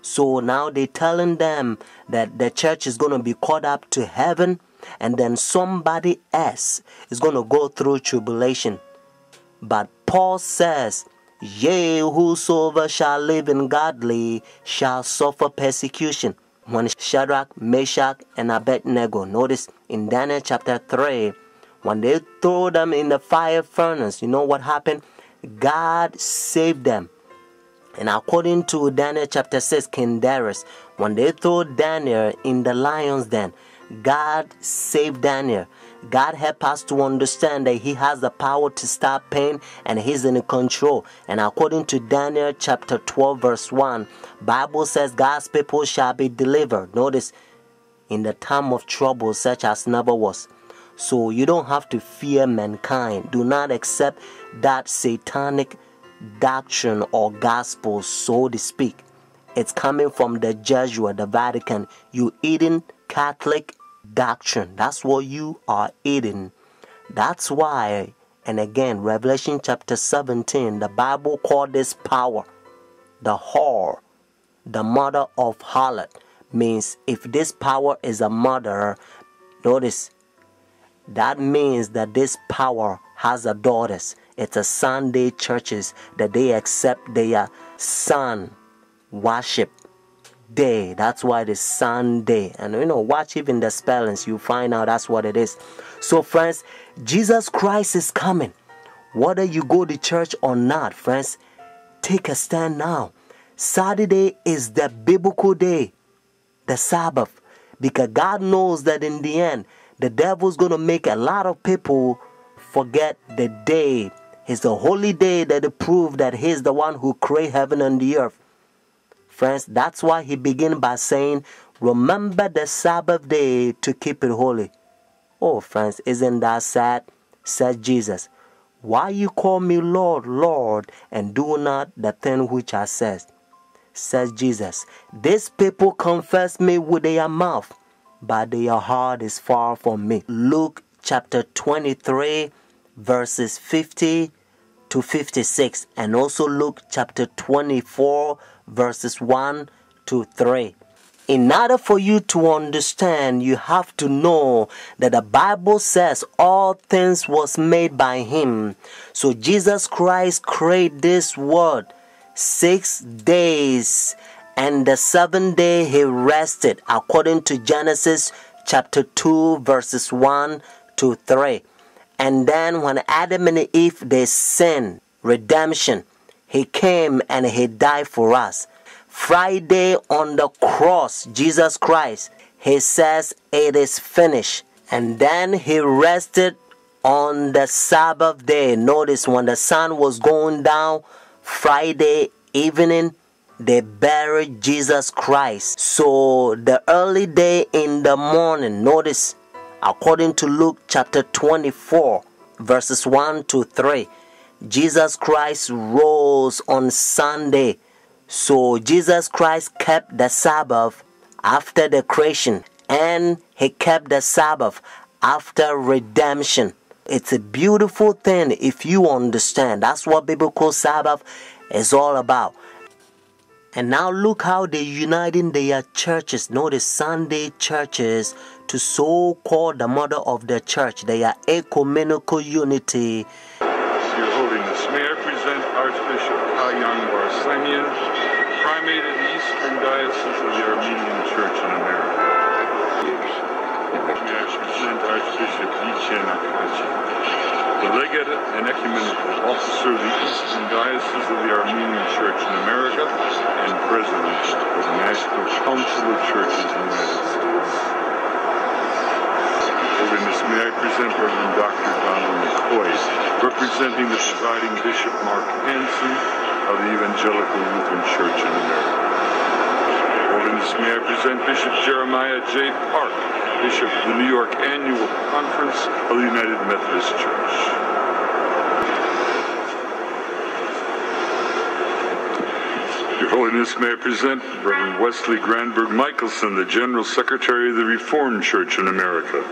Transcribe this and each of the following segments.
So now they're telling them that the church is going to be caught up to heaven, and then somebody else is going to go through tribulation. But Paul says, yea, whosoever shall live in godly shall suffer persecution. When Shadrach, Meshach, and Abednego, notice in Daniel chapter 3, when they throw them in the fire furnace, you know what happened? God saved them. And according to Daniel chapter 6, King Darius, when they throw Daniel in the lion's den, God saved Daniel. God helped us to understand that He has the power to stop pain and He's in control. And according to Daniel chapter 12 verse 1, Bible says God's people shall be delivered. Notice, in the time of trouble such as never was. So you don't have to fear mankind. Do not accept that satanic doctrine or gospel, so to speak. It's coming from the Jesuit, the Vatican. You eating Catholic doctrine. That's what you are eating. That's why, and again, Revelation chapter 17, the Bible called this power the whore, the mother of harlot. Means if this power is a mother, notice, that means that this power has a daughters. It's a Sunday churches that they accept their sun worship day. That's why it's Sunday. And watch even the spellings, you find out that's what it is. So friends, Jesus Christ is coming. Whether you go to church or not, friends, take a stand now. Saturday is the biblical day, the Sabbath, because God knows that in the end, the devil's going to make a lot of people forget the day. It's the holy day that it proves that He's the one who created heaven and the earth. Friends, that's why He began by saying, remember the Sabbath day to keep it holy. Oh, friends, isn't that sad? Said Jesus. Why you call me Lord, Lord, and do not the thing which I said? Says Jesus. These people confess me with their mouth, but their heart is far from me. Luke chapter 23, verses 50 to 56. And also Luke chapter 24, verses 1 to 3. In order for you to understand, you have to know that the Bible says all things was made by Him. So Jesus Christ created this world 6 days, and the 7th day He rested, according to Genesis chapter 2, verses 1 to 3. And then when Adam and Eve, they sinned, redemption, He came and He died for us. Friday on the cross, Jesus Christ, He says it is finished. And then He rested on the Sabbath day. Notice when the sun was going down, Friday evening, they buried Jesus Christ. So the early day in the morning, notice, according to Luke chapter 24, verses 1 to 3, Jesus Christ rose on Sunday. So Jesus Christ kept the Sabbath after the creation, and He kept the Sabbath after redemption. It's a beautiful thing if you understand. That's what biblical Sabbath is all about. And now look how they're uniting their churches. Notice Sunday churches to so-called the mother of the church. They are ecumenical unity. Your Holiness, may I present Archbishop Kayang Barsamian, Primate of the Eastern Diocese of the Armenian Church in America. May I present Archbishop Yichen Akachi, the Legate and Ecumenical Officer of the Eastern Diocese of the Armenian Church in America and President of the National Council of Churches in the United States. Holiness, may I present Reverend Dr. Donald McCoy, representing the presiding Bishop Mark Hansen of the Evangelical Lutheran Church in America. Holiness, may I present Bishop Jeremiah J. Park, Bishop of the New York Annual Conference of the United Methodist Church. Your Holiness, may I present Reverend Wesley Granberg Michelson, the General Secretary of the Reformed Church in America.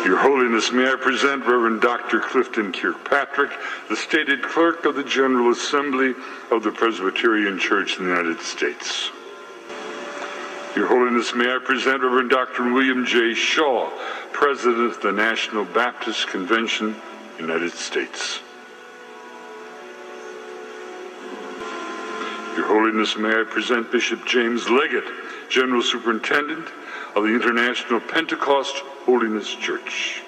Your Holiness, may I present Reverend Dr. Clifton Kirkpatrick, the stated clerk of the General Assembly of the Presbyterian Church in the United States. Your Holiness, may I present Reverend Dr. William J. Shaw, President of the National Baptist Convention, United States. Your Holiness, may I present Bishop James Leggett, General Superintendent of the International Pentecost Holiness Church.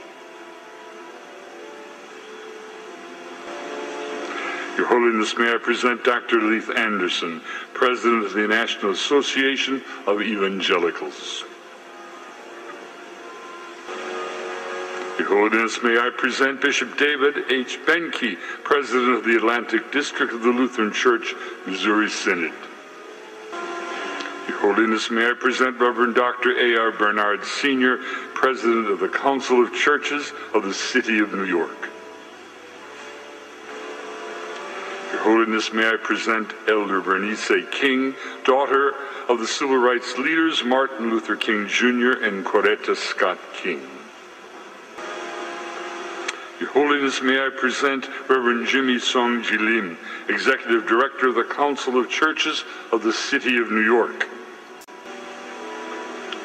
Your Holiness, may I present Dr. Leith Anderson, President of the National Association of Evangelicals. Your Holiness, may I present Bishop David H. Benke, President of the Atlantic District of the Lutheran Church, Missouri Synod. Your Holiness, may I present Reverend Dr. A.R. Bernard Sr., President of the Council of Churches of the City of New York. Your Holiness, may I present Elder Bernice King, daughter of the civil rights leaders Martin Luther King Jr. and Coretta Scott King. Your Holiness, may I present Reverend Jimmy Song Ji Lim, Executive Director of the Council of Churches of the City of New York.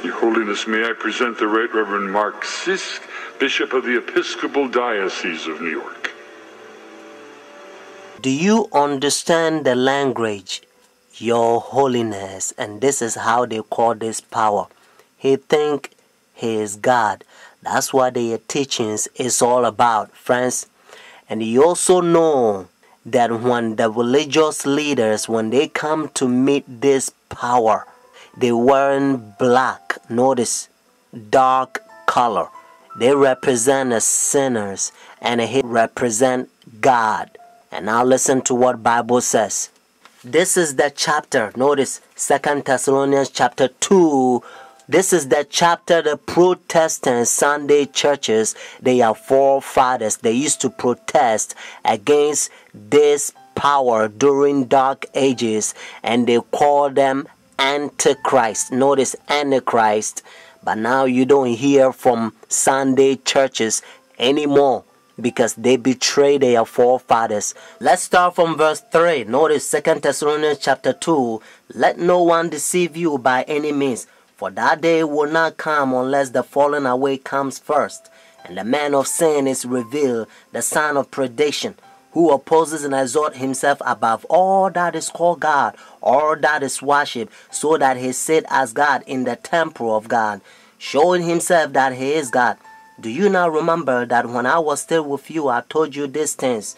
Your Holiness, may I present the Right Reverend Mark Sisk, Bishop of the Episcopal Diocese of New York. Do you understand the language, Your Holiness? And this is how they call this power. He think he is God. That's what their teachings is all about, friends. And you also know that when the religious leaders, when they come to meet this power, they wearing black. Notice, dark color. They represent the sinners, and he represent God. And now listen to what Bible says. This is the chapter. Notice 2 Thessalonians chapter 2. This is the chapter the Protestant Sunday churches, their forefathers, they used to protest against this power during dark ages, and they call them Antichrist. Notice Antichrist. But now you don't hear from Sunday churches anymore because they betray their forefathers. Let's start from verse 3. Notice 2 Thessalonians chapter 2. Let no one deceive you by any means, for that day will not come unless the falling away comes first, and the man of sin is revealed, the son of perdition, who opposes and exalts himself above all that is called God, all that is worshipped, so that he sit as God in the temple of God, showing himself that he is God. Do you not remember that when I was still with you, I told you these things?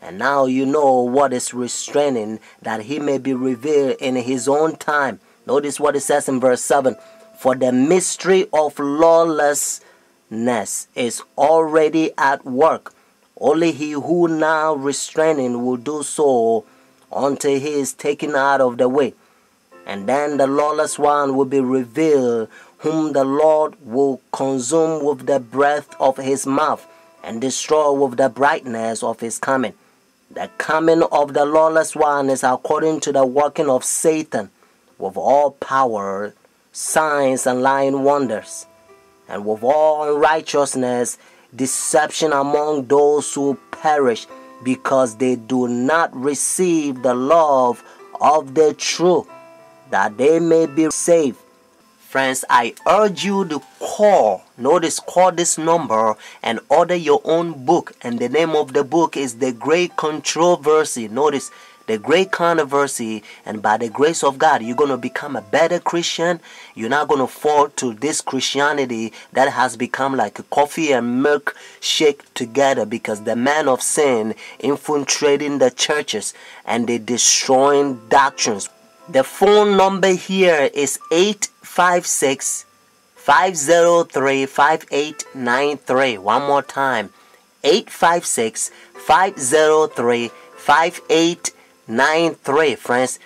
And now you know what is restraining, that he may be revealed in his own time. Notice what it says in verse 7. For the mystery of lawlessness is already at work. Only he who now restraining will do so until he is taken out of the way. And then the lawless one will be revealed, whom the Lord will consume with the breath of his mouth and destroy with the brightness of his coming. The coming of the lawless one is according to the working of Satan, with all power, signs, and lying wonders, and with all unrighteousness, deception among those who perish, because they do not receive the love of the truth, that they may be saved. Friends, I urge you to call this number and order your own book. And the name of the book is The Great Controversy. Notice, The Great Controversy. And by the grace of God, you're going to become a better Christian. You're not going to fall to this Christianity that has become like a coffee and milk shake together, because the man of sin infiltrating the churches and they destroying doctrines. The phone number here is 856-503-5893. One more time, 856-503-5893. Friends,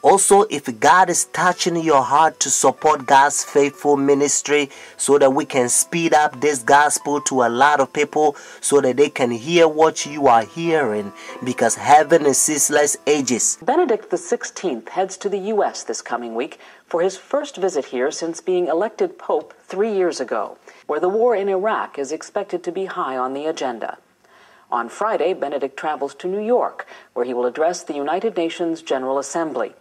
Also, if God is touching your heart to support God's faithful ministry so that we can speed up this gospel to a lot of people so that they can hear what you are hearing, because heaven is ceaseless ages. Benedict XVI heads to the U.S. this coming week for his first visit here since being elected Pope 3 years ago, where the war in Iraq is expected to be high on the agenda. On Friday, Benedict travels to New York, where he will address the United Nations General Assembly.